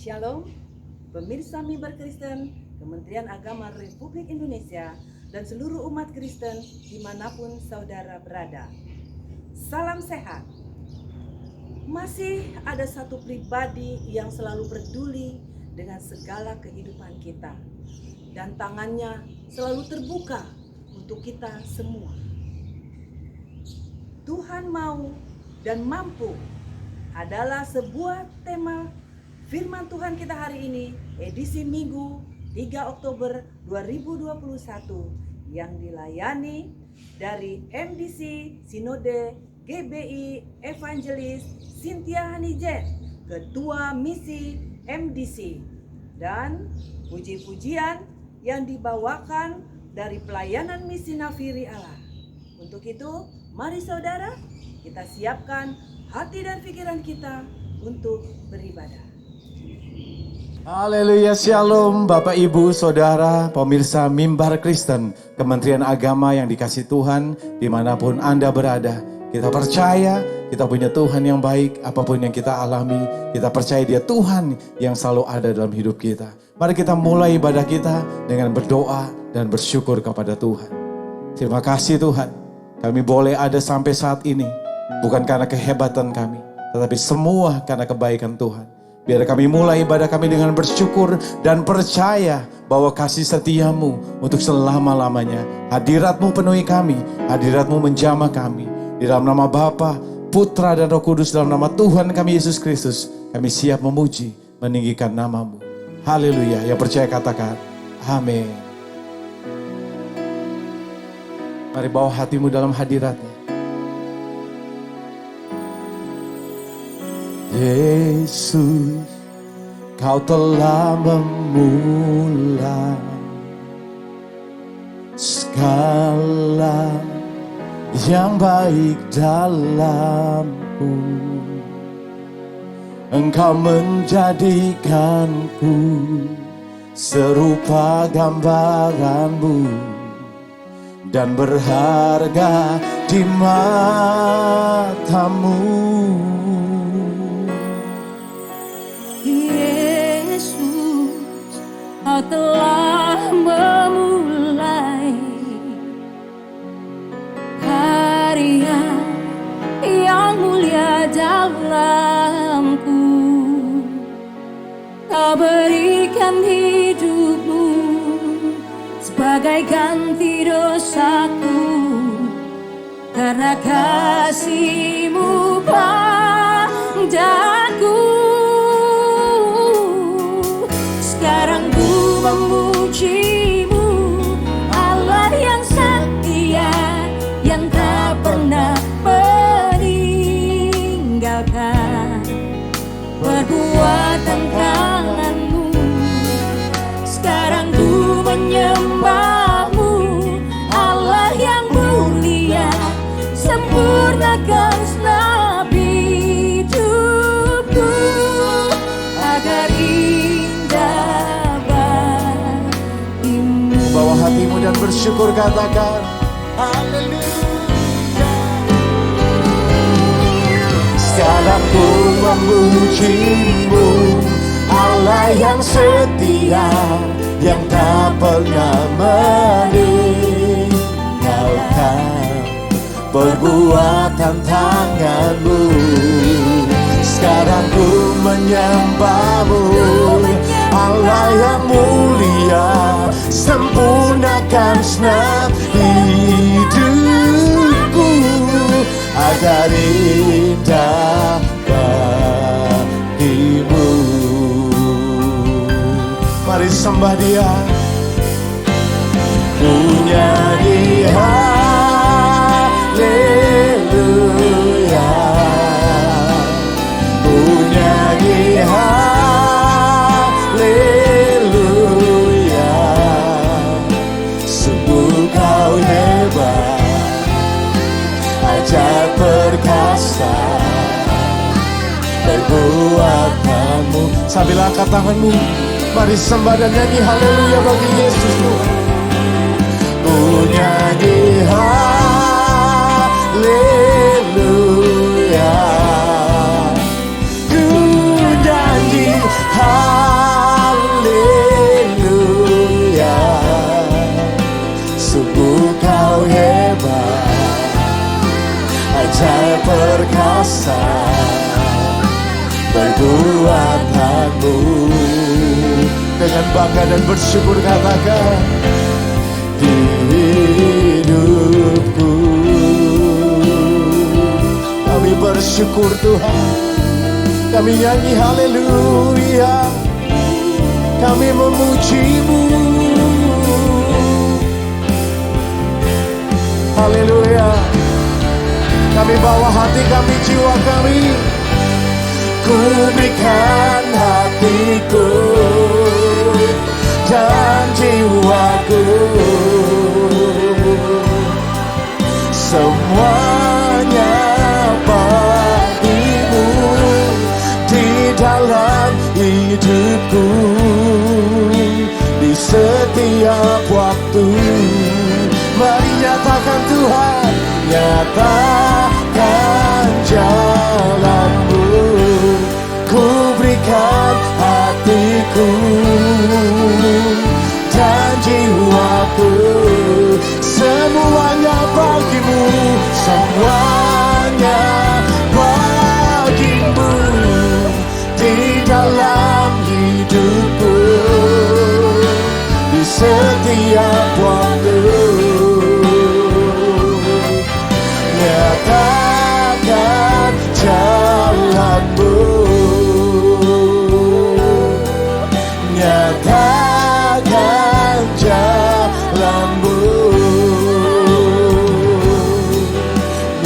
Shalom, pemirsa Mimbar Kristen, Kementerian Agama Republik Indonesia, dan seluruh umat Kristen dimanapun saudara berada. Salam sehat. Masih ada satu pribadi yang selalu peduli dengan segala kehidupan kita, dan tangannya selalu terbuka untuk kita semua. Tuhan mau dan mampu adalah sebuah tema firman Tuhan kita hari ini, edisi Minggu 3 Oktober 2021 yang dilayani dari MDC Sinode GBI Evangelis Cynthia Hanijet, Ketua Misi MDC, dan puji-pujian yang dibawakan dari pelayanan misi Nafiri Allah. Untuk itu, mari saudara, kita siapkan hati dan pikiran kita untuk beribadah. Haleluya, shalom Bapak Ibu Saudara pemirsa Mimbar Kristen Kementerian Agama yang dikasihi Tuhan dimanapun Anda berada. Kita percaya kita punya Tuhan yang baik, apapun yang kita alami kita percaya Dia Tuhan yang selalu ada dalam hidup kita. Mari kita mulai ibadah kita dengan berdoa dan bersyukur kepada Tuhan. Terima kasih Tuhan, kami boleh ada sampai saat ini bukan karena kehebatan kami, tetapi semua karena kebaikan Tuhan. Biar kami mulai ibadah kami dengan bersyukur dan percaya bahwa kasih setiamu untuk selama-lamanya. Hadiratmu penuhi kami, hadiratmu menjamah kami. Di dalam nama Bapa, Putra dan Roh Kudus, dalam nama Tuhan kami Yesus Kristus, kami siap memuji, meninggikan namamu. Haleluya, yang percaya katakan, amin. Mari bawa hatimu dalam hadiratnya. Yesus, Kau telah memulai segala yang baik dalamku. Engkau menjadikanku serupa gambaranmu dan berharga di matamu. Kau telah memulai karya yang mulia dalamku. Kau berikan hidupmu sebagai ganti dosaku, karena kasih-Mu padaku. Sekarang ku memuji-Mu, Allah yang setia, yang tak pernah meninggalkan perbuatan tangan-Mu. Sekarang ku menyembah-Mu, Allah yang mulia, sempurnakan segenap hidupku agar bawa hatimu dan bersyukur, katakan haleluya. Sekarang ku memuji-Mu, Allah yang setia, yang tak pernah meninggalkan perbuatan tangan-Mu. Sekarang ku menyembah-Mu, Allah yang mulia, sempurnakan segenap hidupku agar indah bagi-Mu. Mari sembah Dia. Ku nyanyi haleluya, ku nyanyi haleluya. Sungguh Kau hebat, ajaib perkasa perbuatan-Mu. Sambil angkat tanganmu, mari sembah dan nyanyi haleluya bagi Yesus Tuhan. Ku nyanyi haleluya, ku nyanyi haleluya. kuasa perbuatanmu. Dengan bangga dan bersyukur katakan, di hidupku kami bersyukur Tuhan. Kami nyanyi haleluya, kami memuji-Mu. Haleluya. Kami bawa hati kami, jiwa kami. Ku berikan hatiku dan jiwaku, semuanya bagimu di dalam hidupku, di setiap waktu. Mari nyatakan Tuhan, nyatakan jalan-Mu. Ku berikan hatiku dan jiwaku, semuanya bagimu, semuanya bagimu di dalam hidupku, di setiap waktu. Nyatakan jalan-Mu, nyatakan jalan-Mu,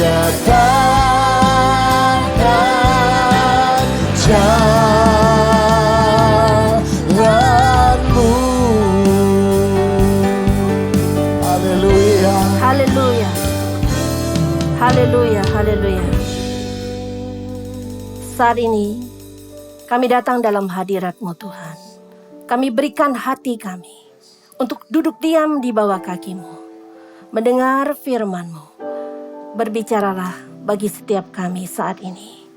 nyatakan jalan-Mu. Haleluya. Haleluya. Haleluya, haleluya. Saat ini kami datang dalam hadirat-Mu Tuhan. Kami berikan hati kami untuk duduk diam di bawah kaki-Mu, mendengar firman-Mu. Berbicaralah bagi setiap kami saat ini.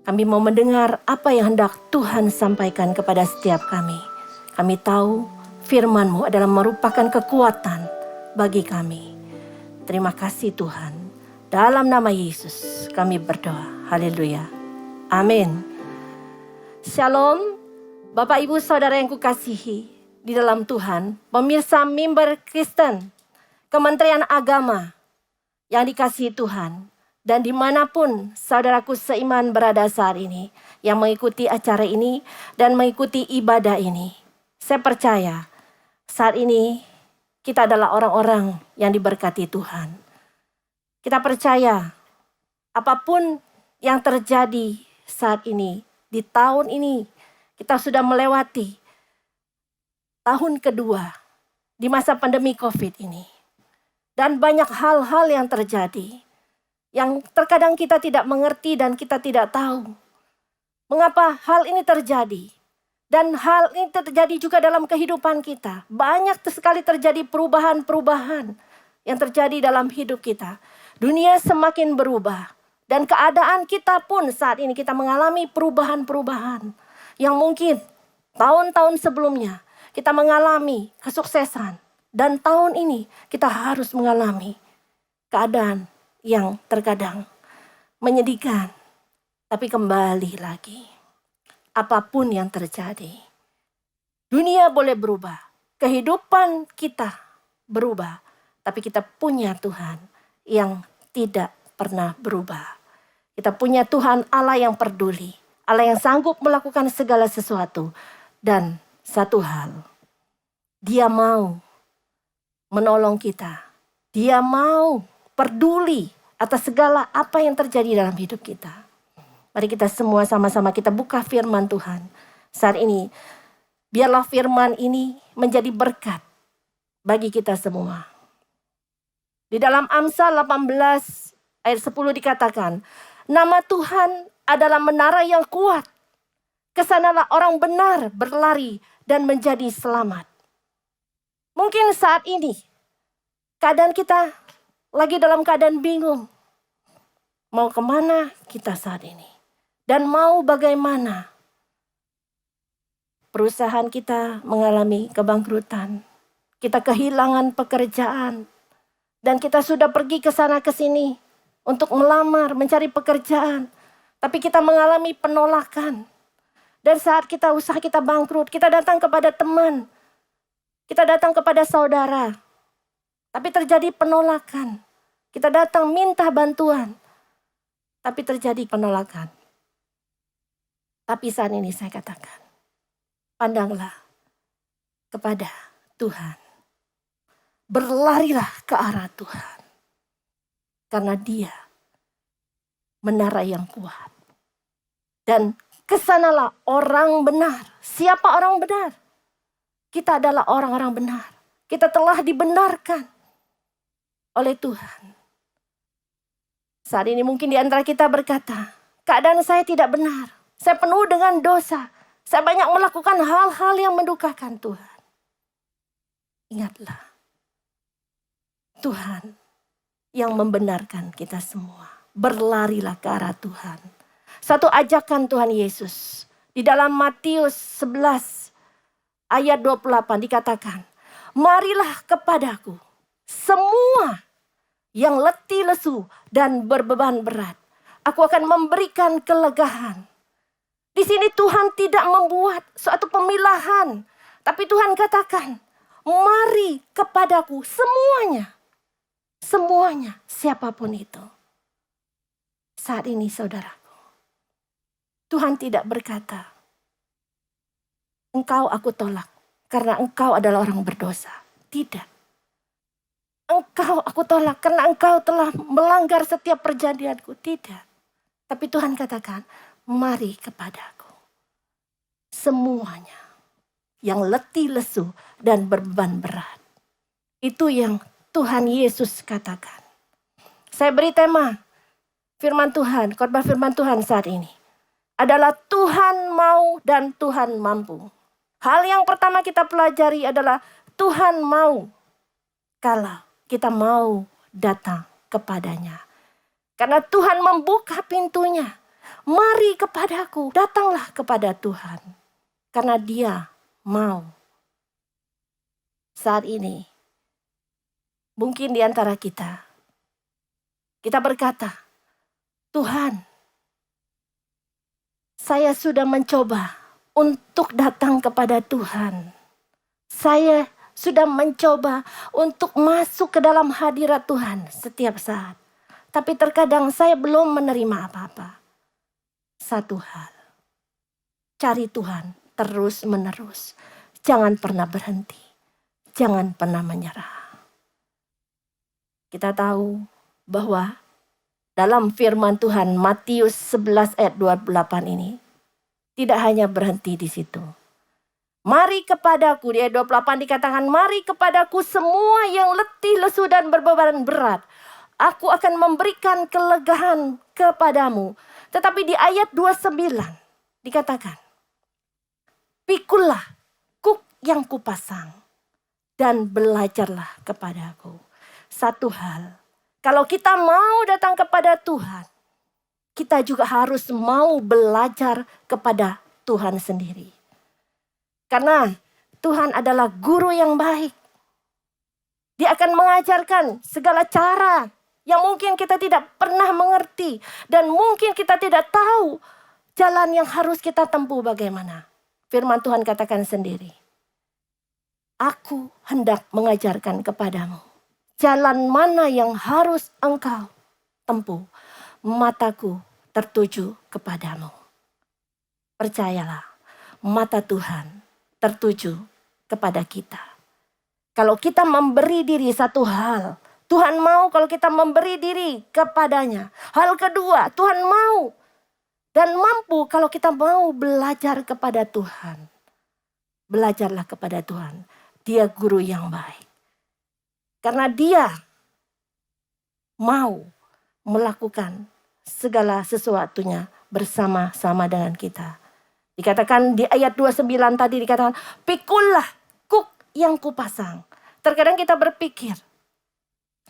Kami mau mendengar apa yang hendak Tuhan sampaikan kepada setiap kami. Kami tahu firman-Mu adalah merupakan kekuatan bagi kami. Terima kasih Tuhan. Dalam nama Yesus kami berdoa. Haleluya. Amin. Shalom. Bapak Ibu Saudara yang kukasihi di dalam Tuhan, pemirsa Mimbar Kristen, Kementerian Agama yang dikasihi Tuhan, dan dimanapun saudaraku seiman berada saat ini, yang mengikuti acara ini dan mengikuti ibadah ini. Saya percaya saat ini kita adalah orang-orang yang diberkati Tuhan. Kita percaya apapun yang terjadi saat ini, di tahun ini, kita sudah melewati tahun kedua di masa pandemi COVID ini. Dan banyak hal-hal yang terjadi, yang terkadang kita tidak mengerti dan kita tidak tahu mengapa hal ini terjadi. Dan hal ini terjadi juga dalam kehidupan kita. Banyak sekali terjadi perubahan-perubahan yang terjadi dalam hidup kita. Dunia semakin berubah. Dan keadaan kita pun saat ini kita mengalami perubahan-perubahan. Yang mungkin tahun-tahun sebelumnya kita mengalami kesuksesan. Dan tahun ini kita harus mengalami keadaan yang terkadang menyedihkan. Tapi kembali lagi, apapun yang terjadi, dunia boleh berubah. Kehidupan kita berubah. Tapi kita punya Tuhan yang tidak pernah berubah. Kita punya Tuhan Allah yang peduli, Allah yang sanggup melakukan segala sesuatu. Dan satu hal, Dia mau menolong kita. Dia mau peduli atas segala apa yang terjadi dalam hidup kita. Mari kita semua sama-sama kita buka firman Tuhan. Saat ini, biarlah firman ini menjadi berkat bagi kita semua. Di dalam Amsal 18 ayat 10 dikatakan, nama Tuhan adalah menara yang kuat. Kesanalah orang benar berlari dan menjadi selamat. Mungkin saat ini, keadaan kita lagi dalam keadaan bingung. Mau kemana kita saat ini? Dan mau bagaimana? Perusahaan kita mengalami kebangkrutan. Kita kehilangan pekerjaan. Dan kita sudah pergi ke sana ke sini untuk melamar, mencari pekerjaan. Tapi kita mengalami penolakan. Dan saat usaha kita bangkrut, kita datang kepada teman. Kita datang kepada saudara. Tapi terjadi penolakan. Kita datang minta bantuan. Tapi terjadi penolakan. Tapi saat ini saya katakan, pandanglah kepada Tuhan. Berlarilah ke arah Tuhan. Karena Dia menara yang kuat. Dan kesanalah orang benar. Siapa orang benar? Kita adalah orang-orang benar. Kita telah dibenarkan oleh Tuhan. Saat ini mungkin di antara kita berkata, keadaan saya tidak benar. Saya penuh dengan dosa. Saya banyak melakukan hal-hal yang mendukakan Tuhan. Ingatlah, Tuhan yang membenarkan kita semua. Berlarilah ke arah Tuhan. Satu ajakan Tuhan Yesus. Di dalam Matius 11 ayat 28 dikatakan, marilah kepadaku semua yang letih lesu dan berbeban berat. Aku akan memberikan kelegaan. Di sini Tuhan tidak membuat suatu pemilahan. Tapi Tuhan katakan, mari kepadaku semuanya. Semuanya, siapapun itu. Saat ini saudaraku, Tuhan tidak berkata, engkau aku tolak karena engkau adalah orang berdosa. Tidak. Engkau aku tolak karena engkau telah melanggar setiap perjanjianku. Tidak. Tapi Tuhan katakan, mari kepadaku. Semuanya yang letih lesu dan berbeban berat. Itu yang Tuhan Yesus katakan. Saya beri tema firman Tuhan, khotbah firman Tuhan saat ini. Adalah Tuhan mau dan Tuhan mampu. Hal yang pertama kita pelajari adalah Tuhan mau. Kalau kita mau datang kepadanya. Karena Tuhan membuka pintunya. Mari kepadaku, datanglah kepada Tuhan. Karena Dia mau. Saat ini, mungkin di antara kita berkata, Tuhan, saya sudah mencoba untuk datang kepada Tuhan. Saya sudah mencoba untuk masuk ke dalam hadirat Tuhan setiap saat. Tapi terkadang saya belum menerima apa-apa. Satu hal, cari Tuhan terus menerus. Jangan pernah berhenti. Jangan pernah menyerah. Kita tahu bahwa dalam firman Tuhan Matius 11 ayat 28 ini tidak hanya berhenti di situ. Mari kepadaku, di ayat 28 dikatakan, mari kepadaku semua yang letih, lesu dan berbeban berat. Aku akan memberikan kelegaan kepadamu. Tetapi di ayat 29 dikatakan, pikullah kuk yang kupasang dan belajarlah kepadaku. Satu hal, kalau kita mau datang kepada Tuhan, kita juga harus mau belajar kepada Tuhan sendiri. Karena Tuhan adalah guru yang baik. Dia akan mengajarkan segala cara yang mungkin kita tidak pernah mengerti. Dan mungkin kita tidak tahu jalan yang harus kita tempuh bagaimana. Firman Tuhan katakan sendiri, aku hendak mengajarkan kepadamu jalan mana yang harus engkau tempuh. Mataku tertuju kepadamu. Percayalah, mata Tuhan tertuju kepada kita. Kalau kita memberi diri satu hal, Tuhan mau kalau kita memberi diri kepadanya. Hal kedua, Tuhan mau dan mampu kalau kita mau belajar kepada Tuhan. Belajarlah kepada Tuhan. Dia guru yang baik. Karena Dia mau melakukan segala sesuatunya bersama-sama dengan kita. Dikatakan di ayat 29 tadi dikatakan, pikullah kuk yang kupasang. Terkadang kita berpikir,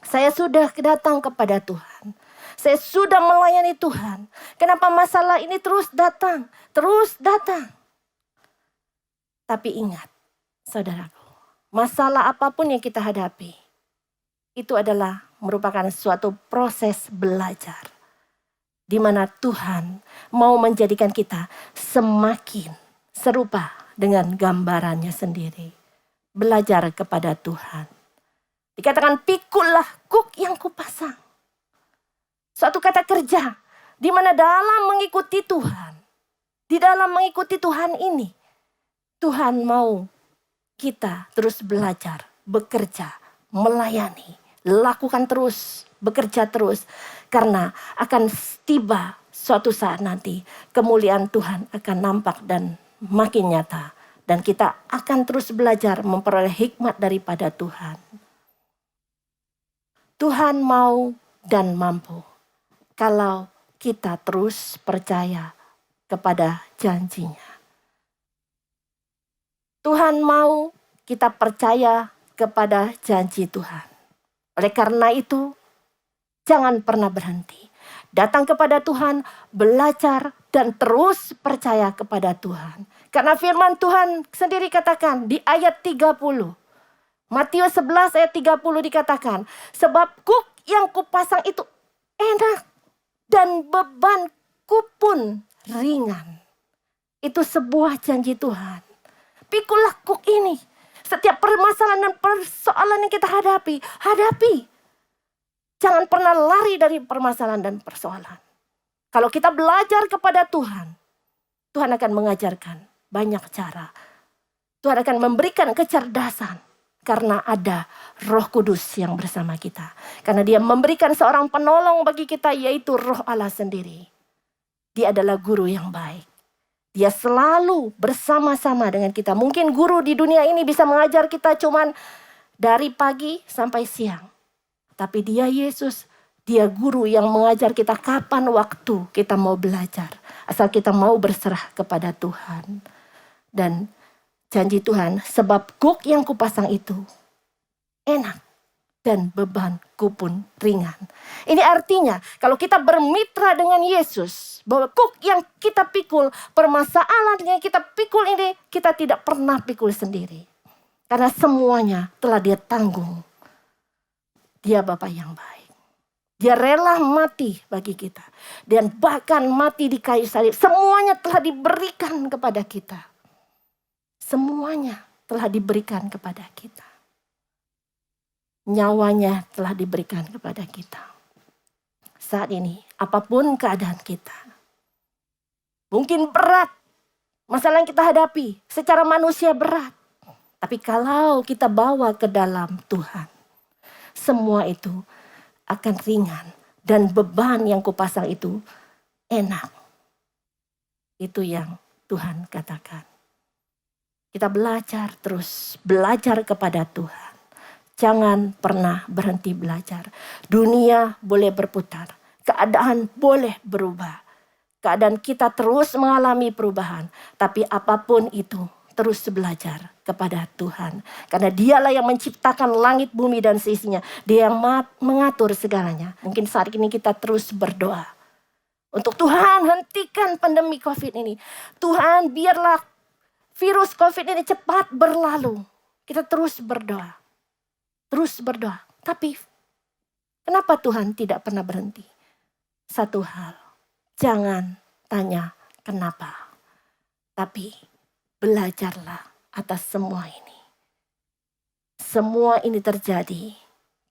saya sudah datang kepada Tuhan. Saya sudah melayani Tuhan. Kenapa masalah ini terus datang? Terus datang. Tapi ingat, saudaraku, masalah apapun yang kita hadapi, itu adalah merupakan suatu proses belajar. Di mana Tuhan mau menjadikan kita semakin serupa dengan gambarannya sendiri. Belajar kepada Tuhan. Dikatakan pikullah kuk yang kupasang. Suatu kata kerja di mana dalam mengikuti Tuhan. Di dalam mengikuti Tuhan ini. Tuhan mau kita terus belajar, bekerja, melayani, lakukan terus, bekerja terus. Karena akan tiba suatu saat nanti kemuliaan Tuhan akan nampak dan makin nyata. Dan kita akan terus belajar memperoleh hikmat daripada Tuhan. Tuhan mau dan mampu kalau kita terus percaya kepada janjinya. Tuhan mau kita percaya kepada janji Tuhan. Oleh karena itu, jangan pernah berhenti. Datang kepada Tuhan, belajar dan terus percaya kepada Tuhan. Karena firman Tuhan sendiri katakan di ayat 30. Matius 11 ayat 30 dikatakan, sebab kuk yang kupasang itu enak dan bebanku pun ringan. Itu sebuah janji Tuhan. Pikulah kuk ini. Setiap permasalahan dan persoalan yang kita hadapi. Jangan pernah lari dari permasalahan dan persoalan. Kalau kita belajar kepada Tuhan, Tuhan akan mengajarkan banyak cara. Tuhan akan memberikan kecerdasan. Karena ada Roh Kudus yang bersama kita. Karena Dia memberikan seorang penolong bagi kita, yaitu Roh Allah sendiri. Dia adalah guru yang baik. Dia selalu bersama-sama dengan kita. Mungkin guru di dunia ini bisa mengajar kita cuman dari pagi sampai siang. Tapi Dia Yesus, Dia guru yang mengajar kita kapan waktu kita mau belajar. Asal kita mau berserah kepada Tuhan. Dan janji Tuhan, sebab kuk yang kupasang itu enak dan bebanku pun ringan. Ini artinya kalau kita bermitra dengan Yesus, bahwa kuk yang kita pikul, permasalahan yang kita pikul ini, kita tidak pernah pikul sendiri. Karena semuanya telah Dia tanggung. Dia Bapa yang baik. Dia rela mati bagi kita. Dan bahkan mati di kayu salib. Semuanya telah diberikan kepada kita. Semuanya telah diberikan kepada kita. Nyawanya telah diberikan kepada kita. Saat ini, apapun keadaan kita. Mungkin berat. Masalah yang kita hadapi. Secara manusia berat. Tapi kalau kita bawa ke dalam Tuhan. Semua itu akan ringan. Dan beban yang kupasang itu enak. Itu yang Tuhan katakan. Kita belajar terus. Belajar kepada Tuhan. Jangan pernah berhenti belajar. Dunia boleh berputar. Keadaan boleh berubah. Keadaan kita terus mengalami perubahan. Tapi apapun itu, terus belajar kepada Tuhan. Karena Dialah yang menciptakan langit, bumi, dan seisinya. Dia yang mengatur segalanya. Mungkin saat ini kita terus berdoa. Untuk Tuhan, hentikan pandemi COVID ini. Tuhan, biarlah virus COVID ini cepat berlalu. Kita terus berdoa. Terus berdoa. Tapi kenapa Tuhan tidak pernah berhenti? Satu hal. Jangan tanya kenapa. Tapi belajarlah atas semua ini. Semua ini terjadi.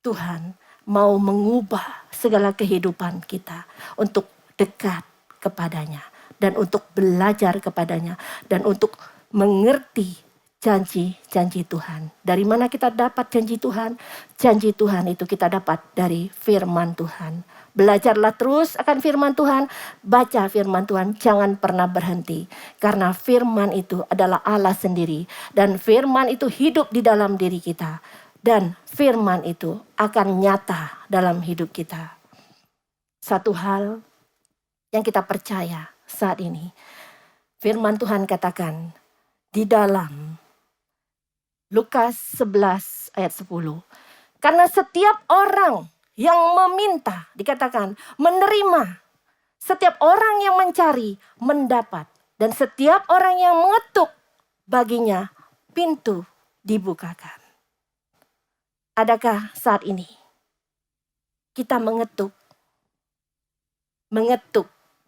Tuhan mau mengubah segala kehidupan kita. Untuk dekat kepadanya. Dan untuk belajar kepadanya. Dan untuk mengerti janji-janji Tuhan. Dari mana kita dapat janji Tuhan? Janji Tuhan itu kita dapat dari firman Tuhan. Belajarlah terus akan firman Tuhan. Baca firman Tuhan, jangan pernah berhenti. Karena firman itu adalah Allah sendiri. Dan firman itu hidup di dalam diri kita. Dan firman itu akan nyata dalam hidup kita. Satu hal yang kita percaya saat ini. Firman Tuhan katakan di dalam Lukas 11 ayat 10. Karena setiap orang yang meminta, dikatakan menerima. Setiap orang yang mencari, mendapat. Dan setiap orang yang mengetuk, baginya pintu dibukakan. Adakah saat ini kita mengetuk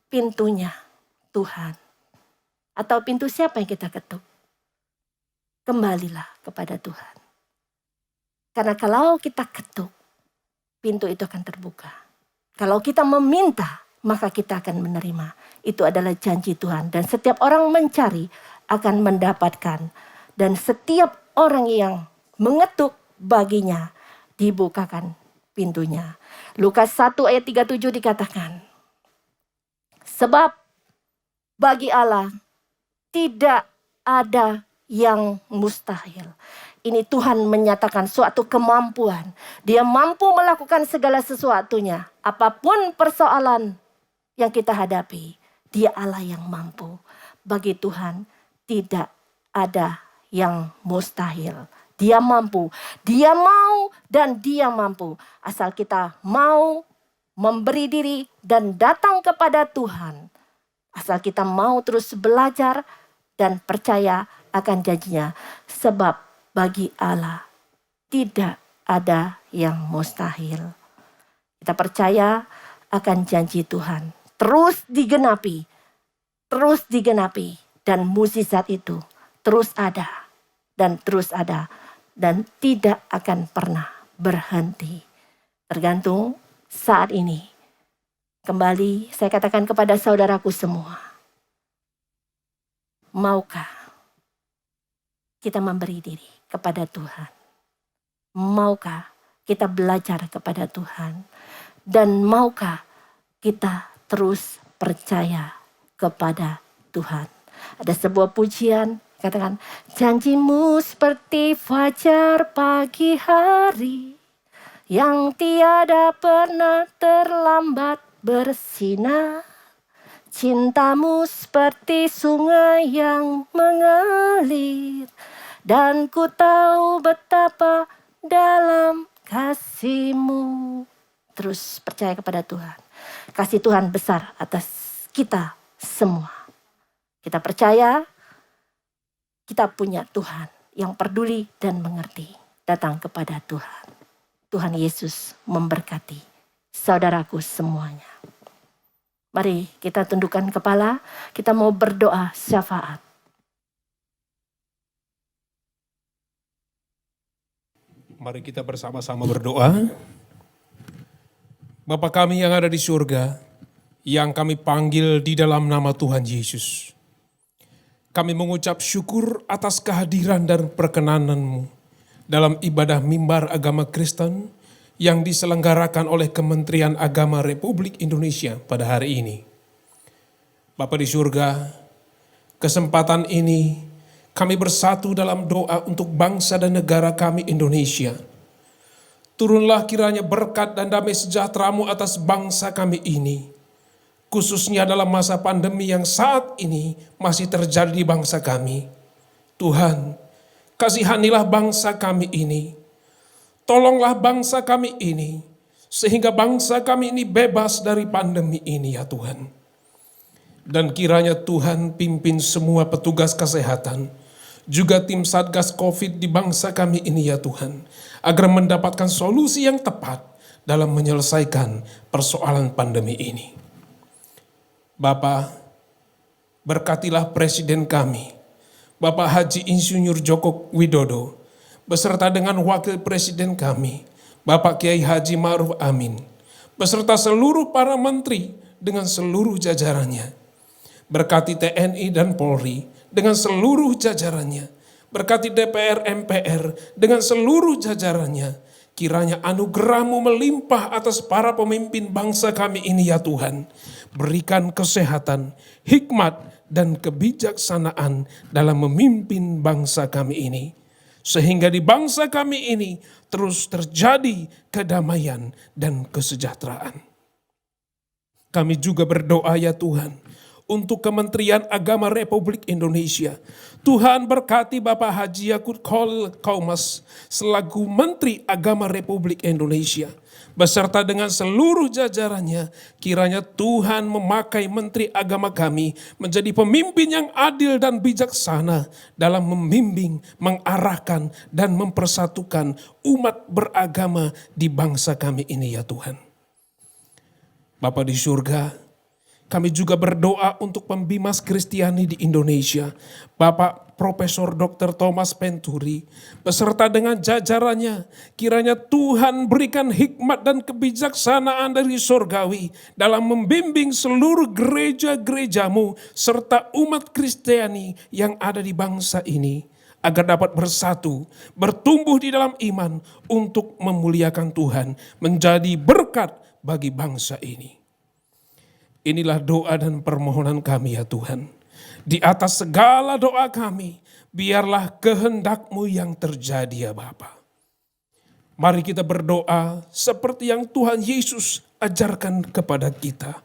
pintunya Tuhan. Atau pintu siapa yang kita ketuk? Kembalilah kepada Tuhan. Karena kalau kita ketuk, pintu itu akan terbuka. Kalau kita meminta, maka kita akan menerima. Itu adalah janji Tuhan. Dan setiap orang mencari akan mendapatkan. Dan setiap orang yang mengetuk baginya dibukakan pintunya. Lukas 1 ayat 37 dikatakan, sebab bagi Allah tidak ada yang mustahil. Ini Tuhan menyatakan suatu kemampuan. Dia mampu melakukan segala sesuatunya. Apapun persoalan yang kita hadapi, Dia Allah yang mampu. Bagi Tuhan tidak ada yang mustahil. Dia mampu, Dia mau dan Dia mampu. Asal kita mau memberi diri dan datang kepada Tuhan. Asal kita mau terus belajar dan percaya akan janjinya. Sebab bagi Allah tidak ada yang mustahil. Kita percaya akan janji Tuhan. Terus digenapi. Dan mukjizat itu terus ada. Dan tidak akan pernah berhenti. Tergantung saat ini. Kembali saya katakan kepada saudaraku semua. Maukah kita memberi diri kepada Tuhan? Maukah kita belajar kepada Tuhan? Dan maukah kita terus percaya kepada Tuhan? Ada sebuah pujian, katakan, janjimu seperti fajar pagi hari, yang tiada pernah terlambat bersinar. Cintamu seperti sungai yang mengalir, dan ku tahu betapa dalam kasih-Mu. Terus percaya kepada Tuhan. Kasih Tuhan besar atas kita semua. Kita percaya kita punya Tuhan yang peduli dan mengerti. Datang kepada Tuhan. Tuhan Yesus memberkati saudaraku semuanya. Mari kita tundukkan kepala, kita mau berdoa syafaat. Mari kita bersama-sama berdoa. Bapa kami yang ada di surga, yang kami panggil di dalam nama Tuhan Yesus. Kami mengucap syukur atas kehadiran dan perkenanan-Mu dalam ibadah mimbar agama Kristen yang diselenggarakan oleh Kementerian Agama Republik Indonesia pada hari ini. Bapa di surga, kesempatan ini kami bersatu dalam doa untuk bangsa dan negara kami Indonesia. Turunlah kiranya berkat dan damai sejahtera-Mu atas bangsa kami ini, khususnya dalam masa pandemi yang saat ini masih terjadi di bangsa kami. Tuhan, kasihanilah bangsa kami ini. Tolonglah bangsa kami ini, sehingga bangsa kami ini bebas dari pandemi ini ya Tuhan. Dan kiranya Tuhan pimpin semua petugas kesehatan, juga tim Satgas Covid di bangsa kami ini ya Tuhan, agar mendapatkan solusi yang tepat dalam menyelesaikan persoalan pandemi ini. Bapa, berkatilah Presiden kami, Bapak Haji Insinyur Joko Widodo, beserta dengan Wakil Presiden kami, Bapak Kiai Haji Ma'ruf Amin, beserta seluruh para menteri dengan seluruh jajarannya. Berkati TNI dan Polri dengan seluruh jajarannya. Berkati DPR MPR dengan seluruh jajarannya. Kiranya anugerah-Mu melimpah atas para pemimpin bangsa kami ini ya Tuhan. Berikan kesehatan, hikmat, dan kebijaksanaan dalam memimpin bangsa kami ini. Sehingga di bangsa kami ini terus terjadi kedamaian dan kesejahteraan. Kami juga berdoa ya Tuhan, untuk Kementerian Agama Republik Indonesia. Tuhan berkati Bapak Haji Yakut Khalil Qaumas selaku Menteri Agama Republik Indonesia. Beserta dengan seluruh jajarannya, kiranya Tuhan memakai Menteri Agama kami menjadi pemimpin yang adil dan bijaksana dalam membimbing, mengarahkan, dan mempersatukan umat beragama di bangsa kami ini ya Tuhan. Bapa di surga, kami juga berdoa untuk pembimas Kristiani di Indonesia, Bapak Profesor Dr. Thomas Penturi, beserta dengan jajarannya, kiranya Tuhan berikan hikmat dan kebijaksanaan dari surgawi dalam membimbing seluruh gereja-gerejamu serta umat Kristiani yang ada di bangsa ini, agar dapat bersatu, bertumbuh di dalam iman untuk memuliakan Tuhan, menjadi berkat bagi bangsa ini. Inilah doa dan permohonan kami ya Tuhan. Di atas segala doa kami, biarlah kehendak-Mu yang terjadi ya Bapa. Mari kita berdoa seperti yang Tuhan Yesus ajarkan kepada kita.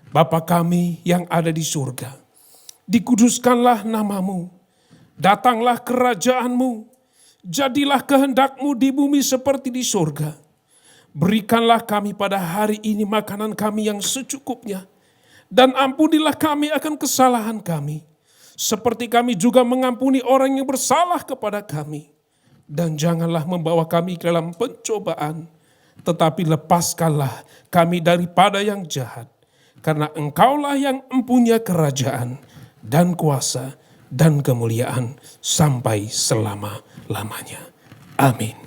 Bapa kami yang ada di surga, dikuduskanlah nama-Mu, datanglah kerajaan-Mu, jadilah kehendak-Mu di bumi seperti di surga. Berikanlah kami pada hari ini makanan kami yang secukupnya. Dan ampunilah kami akan kesalahan kami. Seperti kami juga mengampuni orang yang bersalah kepada kami. Dan janganlah membawa kami ke dalam pencobaan. Tetapi lepaskanlah kami daripada yang jahat. Karena Engkaulah yang mempunyai kerajaan dan kuasa dan kemuliaan sampai selama-lamanya. Amin.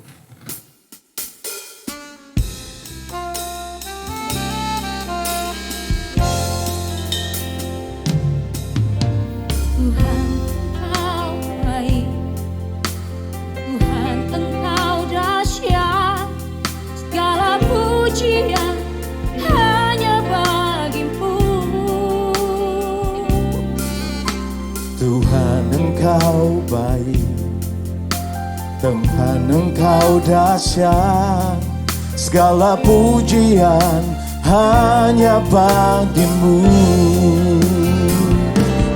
Engkau baik, Tuhan Engkau dahsyat, segala pujian hanya bagimu.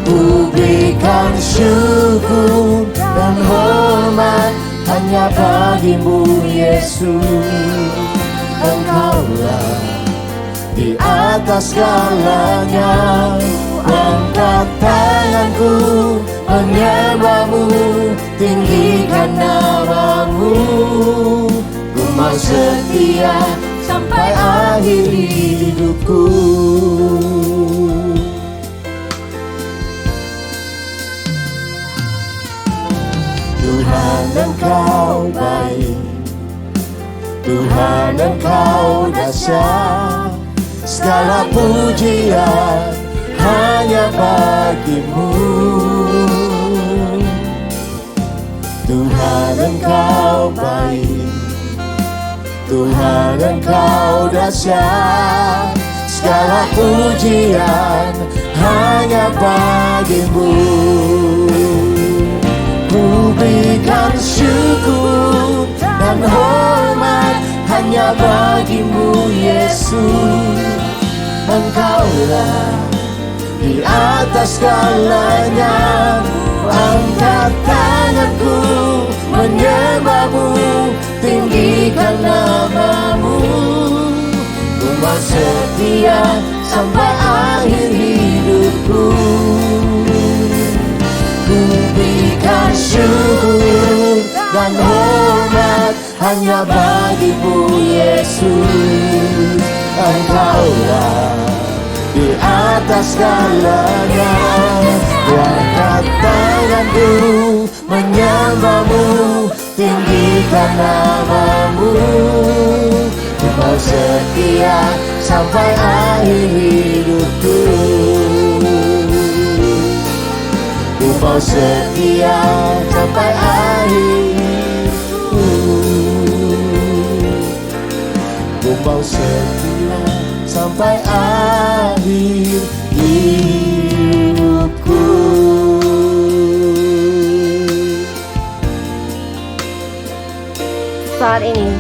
Ku berikan syukur dan hormat hanya bagimu Yesus. Engkaulah di atas segalanya. Angkat tanganku menyembah-Mu, tinggikan nama-Mu. Ku mau setia sampai akhir hidupku. Tuhan Engkau baik, Tuhan Engkau dahsyat, segala pujian hanya bagimu. Tuhan Engkau baik, Tuhan Engkau dahsyat, segala pujian hanya bagimu. Ku berikan syukur dan hormat hanya bagimu Yesus. Engkaulah di atas segalanya. Angkat tanganku menyembah-Mu, tinggikan nama-Mu. Ku mau setia sampai akhir hidupku. Ku berikan syukur dan hormat hanya bagimu Yesus. Engkaulah di atas segalanya. Angkat tanganku menyembah-Mu, tinggikan nama-Mu. Ku mau setia sampai akhir hidupku. Ku mau setia sampai akhir hidupku. Ku mau setia sampai akhir hidupku. Saat ini,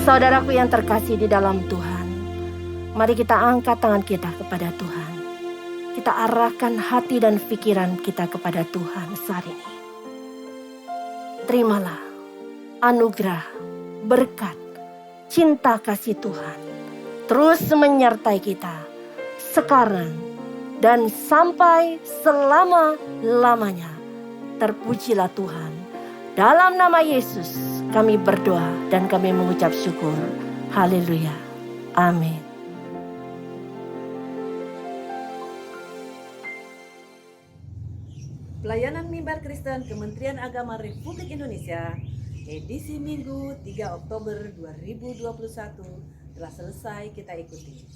saudaraku yang terkasih di dalam Tuhan, mari kita angkat tangan kita kepada Tuhan. Kita arahkan hati dan pikiran kita kepada Tuhan saat ini. Terimalah anugerah, berkat, cinta kasih Tuhan terus menyertai kita sekarang dan sampai selama-lamanya. Terpujilah Tuhan. Dalam nama Yesus kami berdoa dan kami mengucap syukur. Haleluya. Amin. Pelayanan Mimbar Kristen Kementerian Agama Republik Indonesia edisi Minggu 3 Oktober 2021 telah selesai kita ikuti.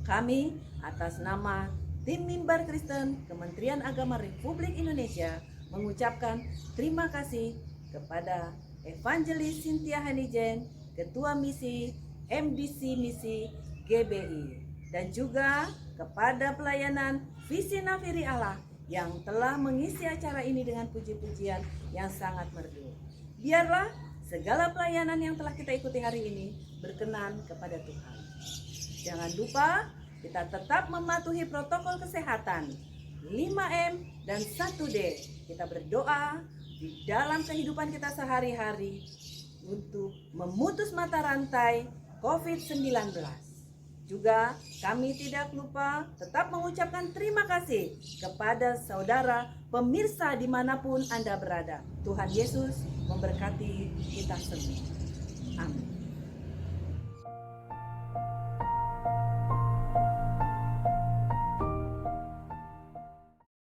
Kami atas nama Tim Mimbar Kristen Kementerian Agama Republik Indonesia mengucapkan terima kasih kepada Evangelis Cynthia Hanijen, Ketua Misi MDC Misi GBI, dan juga kepada pelayanan Visi Nafiri Allah yang telah mengisi acara ini dengan puji-pujian yang sangat merdu. Biarlah segala pelayanan yang telah kita ikuti hari ini berkenan kepada Tuhan. Jangan lupa kita tetap mematuhi protokol kesehatan 5M dan 1D. Kita berdoa di dalam kehidupan kita sehari-hari untuk memutus mata rantai COVID-19. Juga kami tidak lupa tetap mengucapkan terima kasih kepada saudara pemirsa dimanapun Anda berada. Tuhan Yesus memberkati kita semua. Amin.